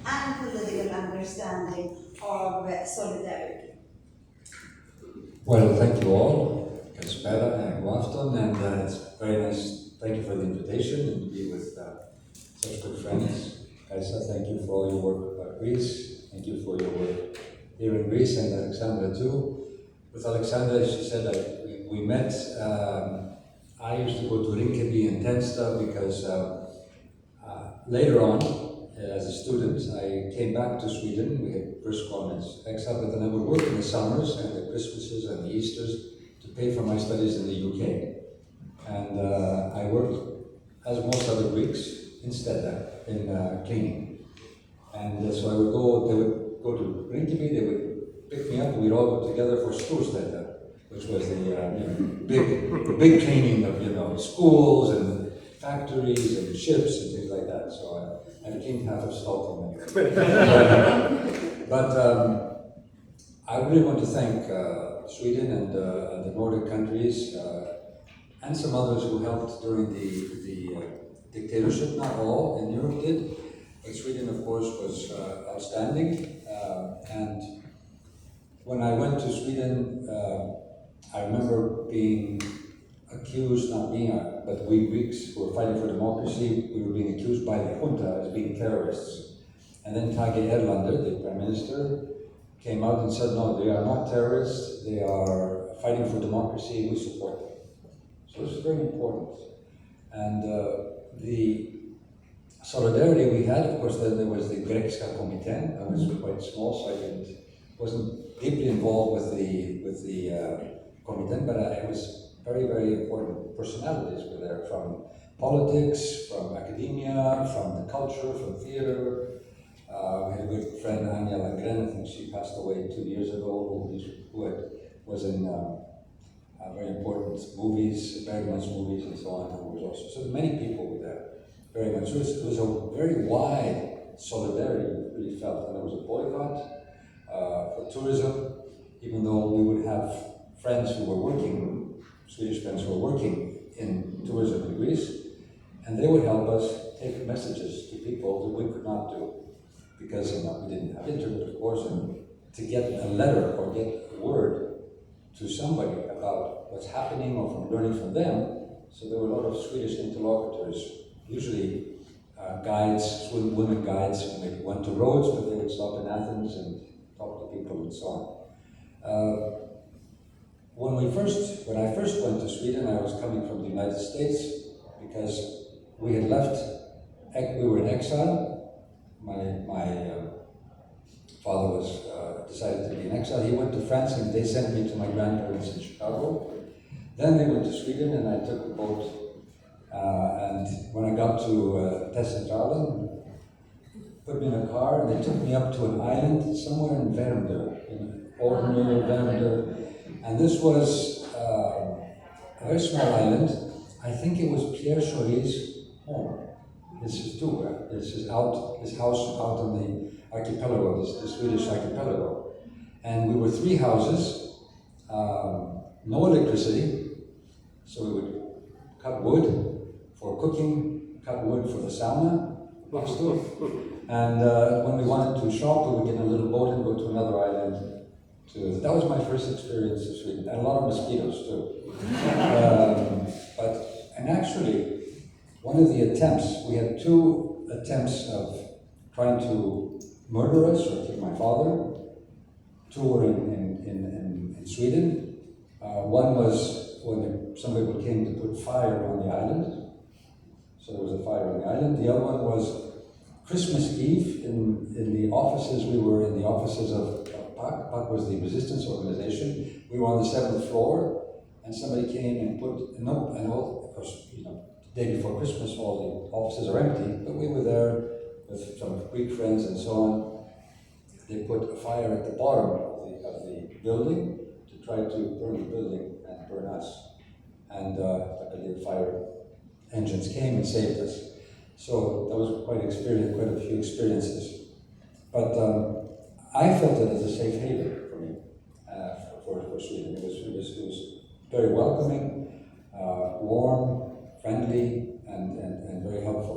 and political understanding of solidarity. Well, thank you all. Καλησπέρα and good afternoon, and it's very nice. Thank you for the invitation and to be with such good friends. Kaisa, thank you for all your work about Greece. Thank you for your work here in Greece, and Alexandra too. With Alexandra, she said that we met. I used to go to Rinkeby and Tensta because later on, as a student, I came back to Sweden. We had first gone as exile, but then I would work in the summers and the Christmases and the Easters to pay for my studies in the UK. And I worked, as most other Greeks, instead in cleaning. And so I would go, they would go to Rinkeby, they would pick me up, and we'd all go together for Storstädter, which was the big cleaning of schools and factories and ships and things like that. So I cleaned half of Stockholm anyway. But I really want to thank Sweden and the Nordic countries and some others who helped during the dictatorship. Not all in Europe did, but Sweden, of course, was outstanding. And when I went to Sweden, I remember being accused, not being, but we Greeks who were fighting for democracy, we were being accused by the junta as being terrorists. And then Tage Erlander, the Prime Minister, came out and said, no, they are not terrorists, they are fighting for democracy, and we support them. So this is very important. And the solidarity we had, of course, then there was the Grekska Komiten. I was quite small, so I wasn't deeply involved with the Komiten, but it was very, very important personalities were there, from politics, from academia, from the culture, from theater. We had a good friend, Anja Landgren, I think she passed away 2 years ago, who was in very important movies, Bergman's movies and so on, who was also, so many people were there, very much. So it was a very wide solidarity we really felt, and there was a boycott for tourism, even though we would have friends who were working, Swedish friends who were working in tourism in Greece, and they would help us take messages to people that we could not do, because we didn't have internet, of course, and to get a letter or get a word to somebody about what's happening or from learning from them. So there were a lot of Swedish interlocutors, usually guides, women guides, who maybe went to Rhodes, but they would stop in Athens and talk to people and so on. When I first went to Sweden, I was coming from the United States because we had left, we were in exile. My father decided to be in exile. He went to France and they sent me to my grandparents in Chicago. Then they went to Sweden and I took the boat. And when I got to Tessentralen, put me in a car and they took me up to an island somewhere in Värmdö, in ordinary Värmdö. And this was a very small island. I think it was Pierre Schori's home. This is his house out on the archipelago, the Swedish archipelago. And we were 3 houses, no electricity, so we would cut wood for cooking, cut wood for the sauna, and when we wanted to shop, we would get in a little boat and go to another island. That was my first experience of Sweden, and a lot of mosquitoes too. And actually, one of the attempts, we had 2 attempts of trying to murder us or kill my father. 2 were in Sweden. One was when somebody came to put fire on the island. So there was a fire on the island. The other one was Christmas Eve in the offices. We were in the offices of PAC. PAC was the resistance organization. We were on the 7th floor, and somebody came and put of course, the day before Christmas, all the offices are empty, but we were there with some Greek friends and so on. They put a fire at the bottom of the building to try to burn the building and burn us. And luckily the fire engines came and saved us. So that was quite a few experiences. But I felt it as a safe haven for me, for Sweden. It was very welcoming, warm, friendly, and very helpful.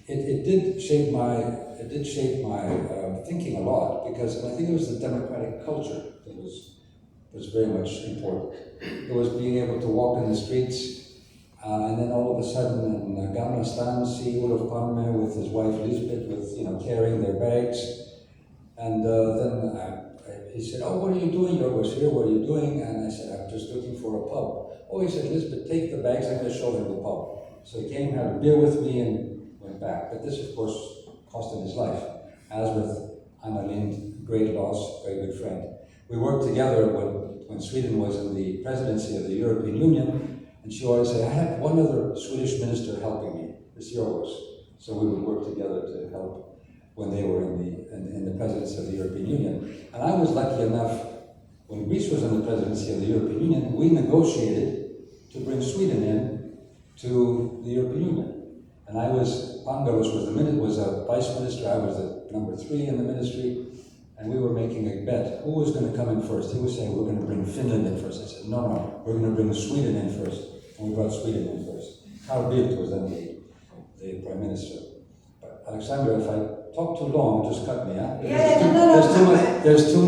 it did shape my thinking a lot, because I think it was the democratic culture that was very much important. It was being able to walk in the streets, and then all of a sudden in Gamla Stan see Olof Palme with his wife Lisbeth carrying their bags, and then he said, "Oh, what are you doing? You're always here. What are you doing?" And I said, "I'm just looking for a pub." Oh, he said, "Lisbeth, take the bags. I'm going to show him the pub." So he came, had a beer with me, and went back. But this, of course, cost him his life. As with Anna Lind, great loss, very good friend. We worked together when Sweden was in the presidency of the European Union, and she always said, "I have one other Swedish minister helping me. It's yours." So we would work together to help when they were in the presidency of the European Union. And I was lucky enough, when Greece was in the presidency of the European Union, we negotiated to bring Sweden in to the European Union. And Palme was a vice minister, I was the number 3 in the ministry, and we were making a bet. Who was going to come in first? He was saying, "We're going to bring Finland in first." I said, no, we're going to bring Sweden in first. And we brought Sweden in first. Carl Bildt was then the prime minister. But Alexander, if I talk too long, just cut me, huh? There's too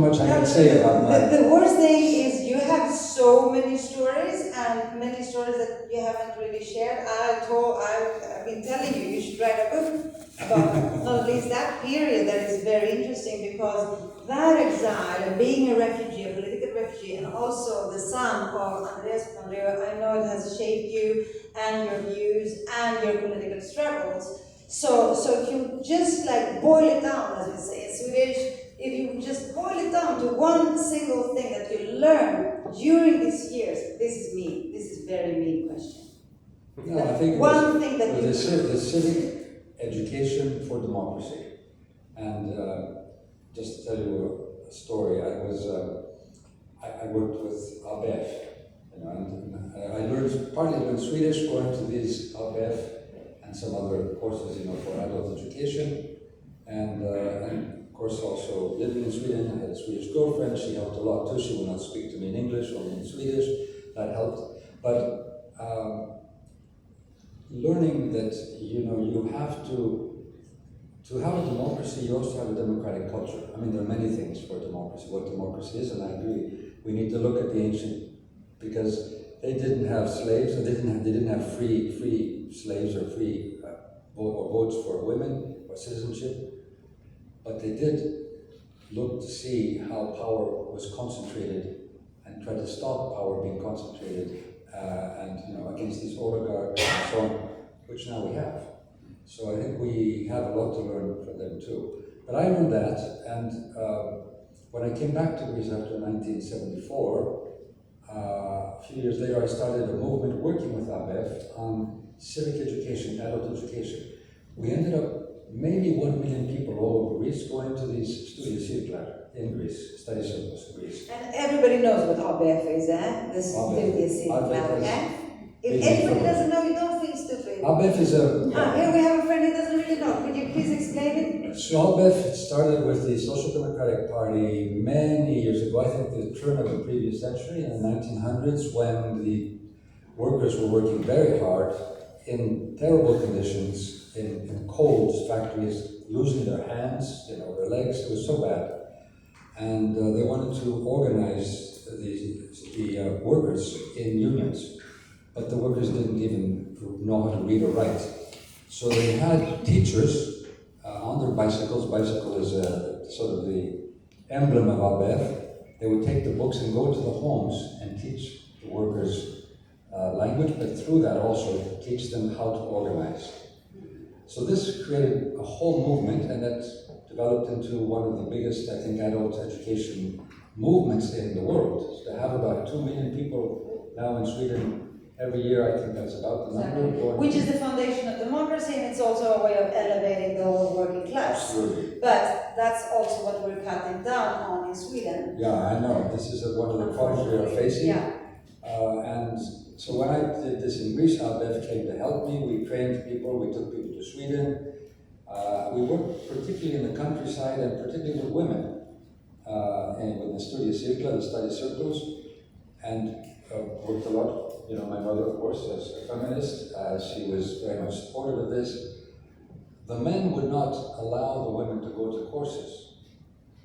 much I can say about my... The worst thing is you have so many stories, and many stories that you haven't really shared. I've been telling you should write a book about not least that period that is very interesting, because that exile and being a refugee, a political refugee, and also the son of Andreas Papandreou, I know it has shaped you and your views and your political struggles. So if you just boil it down, as we say in Swedish, if you just boil it down to one single thing that you learned during these years, this is very mean question. No, I think one thing that the civic education for democracy. And just to tell you a story, I worked with ABF, and I partly learned Swedish going to these ABF and some other courses, for adult education, and of course also living in Sweden. I had a Swedish girlfriend. She helped a lot too. She would not speak to me in English, only in Swedish. That helped. But learning that you have to have a democracy, you also have a democratic culture. I mean, there are many things for democracy, what democracy is, and I agree. We need to look at the ancient, because they didn't have slaves, and they didn't have free slaves or free votes for women or citizenship, but they did look to see how power was concentrated and try to stop power being concentrated, and against these oligarchs and so on, which now we have. So I think we have a lot to learn from them too. But I learned that, and when I came back to Greece after 1974, a few years later I started a movement working with ABF on civic education, adult education. We ended up maybe 1 million people all over Greece going to these studia circula in Greece, study circles in Greece. And everybody knows what ABF is, eh? The studia circula, yeah? If anybody doesn't know, you don't feel stupid. ABF is a... Here we have a friend who doesn't really know. Could you please explain it? So ABF started with the Social Democratic Party many years ago, I think the turn of the previous century, in the 1900s, when the workers were working very hard in terrible conditions, in cold factories, losing their hands, their legs. It was so bad. And they wanted to organize the workers in unions. But the workers didn't even know how to read or write. So they had teachers on their bicycles. Bicycle is sort of the emblem of ABF. They would take the books and go to the homes and teach the workers language, but through that also teach them how to organize. So this created a whole movement, and that developed into one of the biggest, I think, adult education movements in the world. So to have about 2 million people now in Sweden every year, I think that's about the number. Which is the foundation of democracy, and it's also a way of elevating the whole working class. Absolutely. But that's also what we're cutting down on in Sweden. Yeah, I know. This is one of the problems we are facing. Yeah. And so when I did this in Greece, ABF came to help me. We trained people, we took people to Sweden. We worked particularly in the countryside and particularly with women, and with the studia circula, the study circles, and worked a lot. My mother, of course, as a feminist, she was very much supportive of this. the men would not allow the women to go to courses.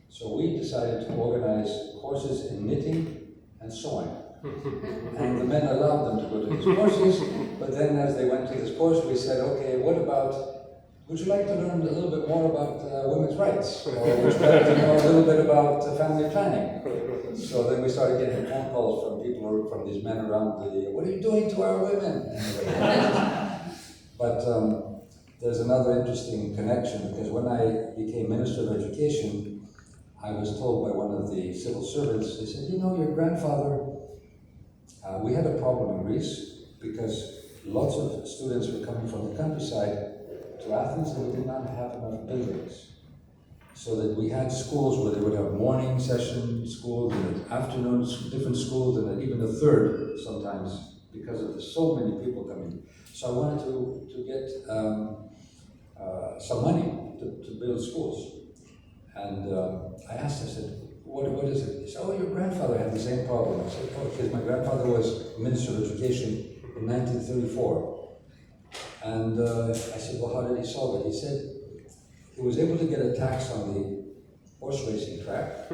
So we decided to organize courses in knitting and sewing. And the men allowed them to go to these courses, but then as they went to this course, we said, okay, what about, would you like to learn a little bit more about women's rights? Or would you like to know a little bit about family planning? So then we started getting phone calls from people, from these men around the, what are you doing to our women? Anyway. But there's another interesting connection, because when I became Minister of Education, I was told by one of the civil servants, they said, you know, your grandfather, we had a problem in Greece because lots of students were coming from the countryside to Athens and we did not have enough buildings. So that we had schools where they would have morning session schools and afternoon, different schools, and then even a third sometimes because of so many people coming. So I wanted to get some money to build schools. And I asked, I said, what is it? He said, oh, your grandfather had the same problem. I said, oh, because my grandfather was Minister of Education in 1934. And I said, well, how did he solve it? He said he was able to get a tax on the horse racing track.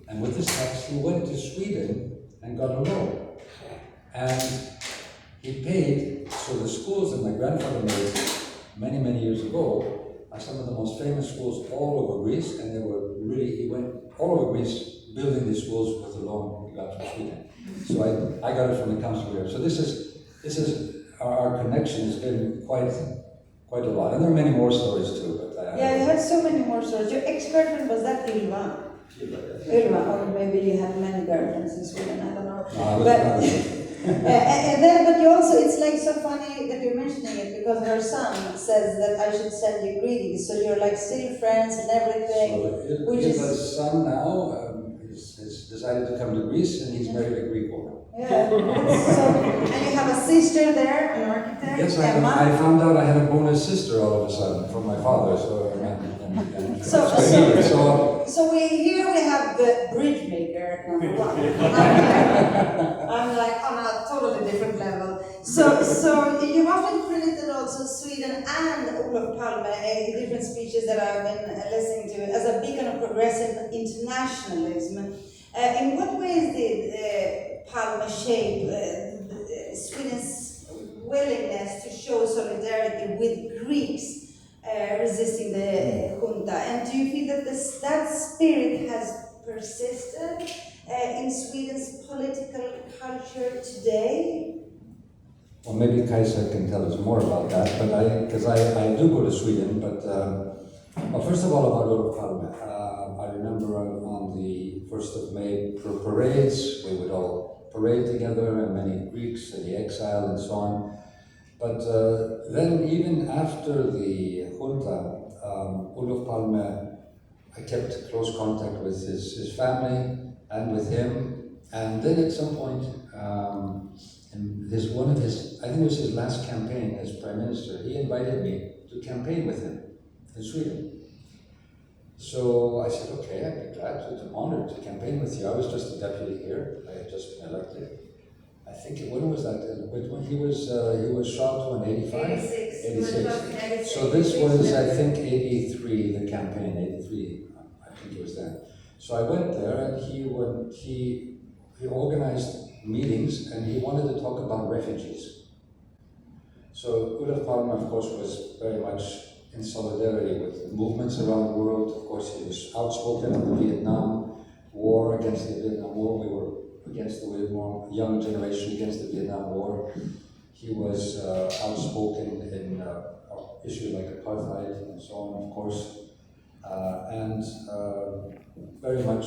And with this tax, he went to Sweden and got a loan. And he paid, so the schools that my grandfather made many, many years ago are some of the most famous schools all over Greece, and they were really, he went all over Greece building these schools with the loan he got from Sweden. So I got it from the council here. So this is our connection has been quite a lot, and there are many more stories too. But yeah, you had so many more stories. Your ex-girlfriend, was that Ylva? Ylva, or maybe you had many girlfriends in Sweden, I don't know. No, And then, but you also, it's like so funny that you're mentioning it, because her son says that I should send you greetings, so you're like still friends and everything. So Ylva's son now has decided to come to Greece, and he's married a Greek woman. Yeah, so, and you have a sister there, an architect. Yes, I found out I had a bonus sister all of a sudden from my father. So we have the bridge maker number one. I'm like on a totally different level. So you often credited also Sweden and Olof Palme in different speeches that I've been listening to as a beacon of progressive internationalism. In what ways did Palme shape Sweden's willingness to show solidarity with Greeks resisting the junta? And do you feel that that spirit has persisted in Sweden's political culture today? Well, maybe Kajsa can tell us more about that, but because I do go to Sweden, but well, first of all about Olof Palme. I remember on the 1st of May parades, we would all parade together, and many Greeks in the exile and so on. But then even after the junta, Olof Palme, I kept close contact with his family and with him. And then at some point, in I think it was his last campaign as Prime Minister, he invited me to campaign with him in Sweden. So I said, okay, I'd be glad to. It's an honor to campaign with you. I was just a deputy here. I had just been elected. I think, when was that? When he was shot in 85? 86. So this was, I think, 83, the campaign, 83, I think it was then. So I went there, and he organized meetings, and he wanted to talk about refugees. So Olof Palme, of course, was very much in solidarity with movements around the world. Of course, he was outspoken in the Vietnam War, against the Vietnam War. We were against the young generation against the Vietnam War. He was outspoken in issues like apartheid and so on, of course, and very much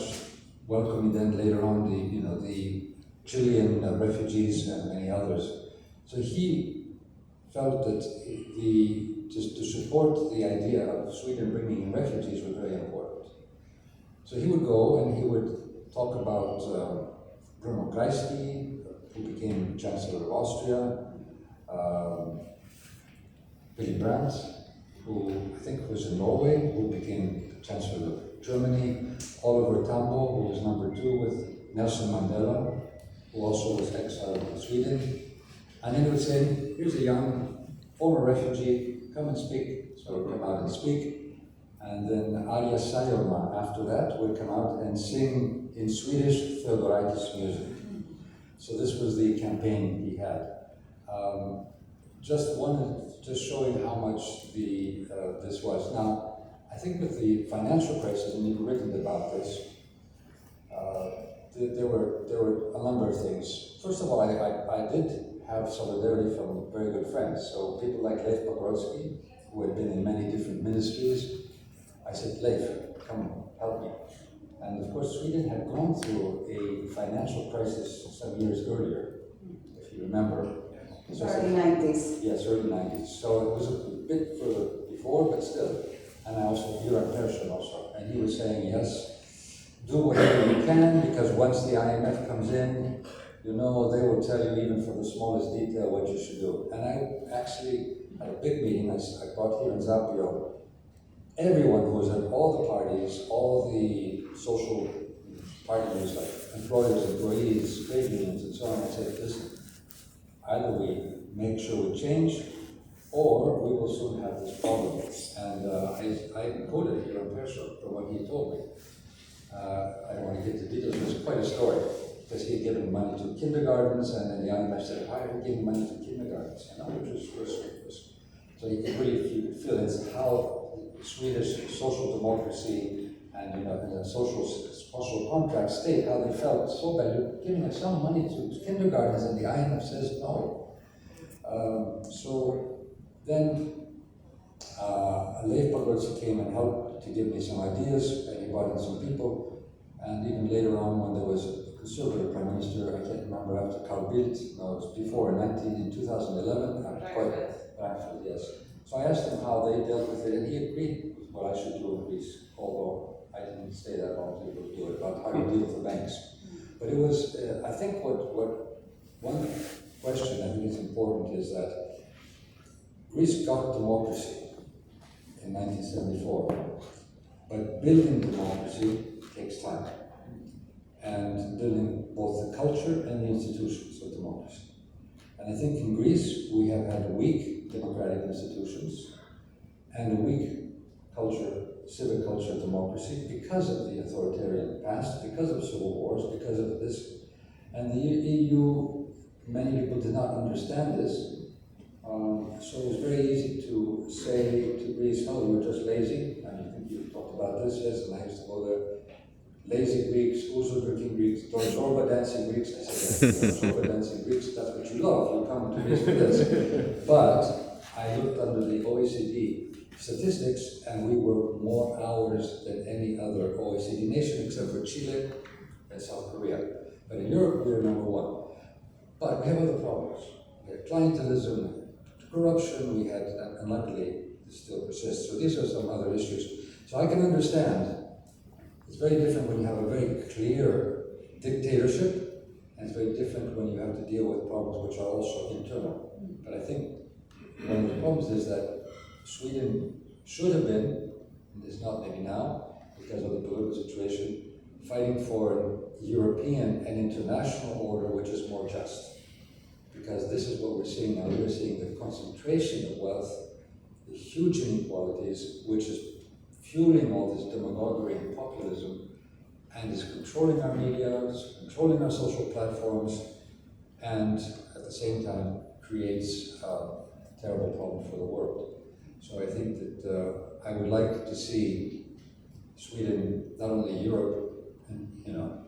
welcoming then later on the Chilean refugees and many others. So he felt that to support the idea of Sweden bringing in refugees was very important. So he would go and he would talk about Bruno Kreisky, who became Chancellor of Austria, Willy Brandt, who I think was in Norway, who became Chancellor of Germany, Oliver Tambo, who was number 2 with Nelson Mandela, who also was exiled in Sweden. And then he would say, here's a young former refugee come and speak. So I would come out and speak. And then Arya Saijonmaa after that would come out and sing in Swedish Theodoritis music. So this was the campaign he had. Just showing how much this was. Now, I think with the financial crisis, and you've written about this, there were a number of things. First of all, I did have solidarity from very good friends. So people like Leif Papandreou, who had been in many different ministries, I said, Leif, come help me. And of course, Sweden had gone through a financial crisis some years earlier, if you remember. So early 90s. Yes, early 90s. So it was a bit further before, but still. And I also, Göran Persson also. And he was saying, yes, do whatever you can, because once the IMF comes in, you know, they will tell you even for the smallest detail what you should do. And I actually had a big meeting I brought here in Zapio. Everyone who was in all the parties, all the social partners, like employers, employees, trade unions, and so on, I said, listen, either we make sure we change, or we will soon have this problem. And I quoted Göran Persson from what he told me. I don't want to get into details, but it's quite a story, because he had given money to kindergartens, and then the IMF said, why are we giving money to kindergartens? You know, which was so you could really feel it's how Swedish social democracy and, you know, in a social contract state, how they felt so bad. You're giving us some money to kindergartens, and the IMF says no. So then Leif Papandreou came and helped to give me some ideas, and he brought in some people. And even later on, when there was a conservative prime minister, I can't remember, after Carl Bildt, no, it was before, in 2011, Reinfeldt, yes. So I asked him how they dealt with it, and he agreed with what I should do in Greece, although I didn't stay that long to be able to do it, about how to deal with the banks. But it was, I think one question I think is important is that Greece got democracy in 1974, but building democracy takes time, and building both the culture and the institutions of democracy. And I think in Greece we have had weak democratic institutions and a weak culture, civic culture of democracy because of the authoritarian past, because of civil wars, because of this. And the EU, many people did not understand this. So it was very easy to say to Greece, no, you're just lazy. And I think you talked about this, yes, and I used to go there. Lazy Greeks, ouzo drinking Greeks, Zorba dancing Greeks. I said, yes, Zorba dancing Greeks, that's what you love. You come to Greece for this. But I looked under the OECD statistics, and we were more hours than any other OECD nation except for Chile and South Korea. But in Europe, we are number one. But we have other problems. We had clientelism, corruption, we had, and luckily this still persists. So these are some other issues. So I can understand it's very different when you have a very clear dictatorship, and it's very different when you have to deal with problems which are also internal. But I think one of the problems is that Sweden should have been, and is not maybe now, because of the political situation, fighting for a European and international order which is more just. Because this is what we're seeing now. We're seeing the concentration of wealth, the huge inequalities, which is fueling all this demagoguery and populism, and is controlling our media, is controlling our social platforms, and at the same time creates a terrible problem for the world. So I think that I would like to see Sweden, not only Europe, you know,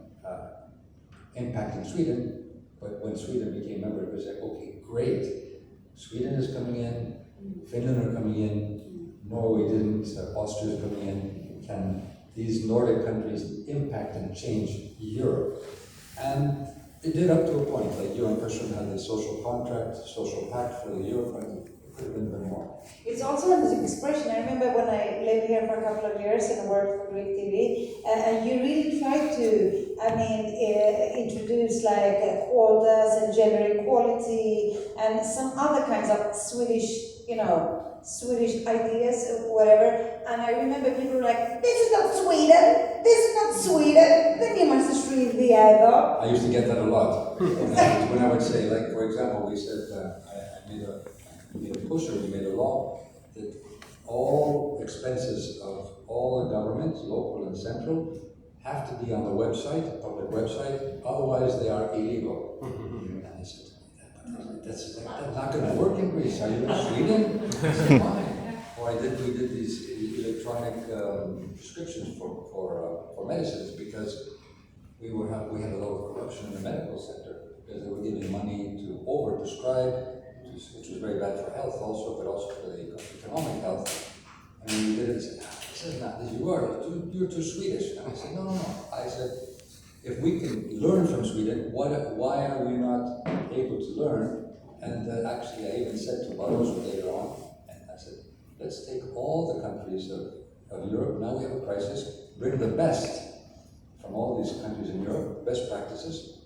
impacting Sweden, but when Sweden became a member, it was like, okay, great, Sweden is coming in, Finland are coming in, Norway didn't, Austria is coming in. Can these Nordic countries impact and change Europe? And it did up to a point, like Göran Persson had the social contract, social pact for the Europe, and it could have been a bit more. It's also an expression. I remember when I lived here for a couple of years and worked for Greek TV, and you really tried to, introduce like quotas and gender equality and some other kinds of Swedish, Swedish ideas, whatever. And I remember people were like, this is not Sweden, this is not Sweden, then you must read the other. I used to get that a lot. When I would say, like, for example, we said, I made a push, or we made a law that all expenses of all the governments, local and central, have to be on the website, public website, otherwise they are illegal. And I said, that's not going to work in Greece. Are you in Sweden? I said, why? Well, we did these electronic prescriptions for medicines because we had a lot of corruption in the medical sector because they were giving money to overprescribe, which was very bad for health also, but also for the economic health. And when we did it, I said, this is not, you're too Swedish. And I said, no. I said, if we can learn from Sweden, why are we not able to learn? And actually, I even said to Barroso later on, and I said, let's take all the countries of Europe, now we have a crisis, bring the best from all these countries in Europe, best practices,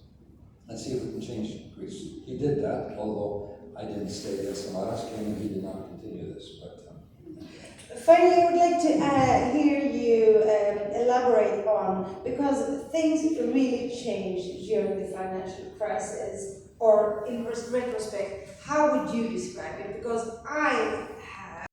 and see if we can change Greece. He did that, although I didn't stay there. Samaras came and he did not continue this. But finally, I would like to hear you elaborate on, because things really changed during the financial crisis, or in retrospect, how would you describe it? Because I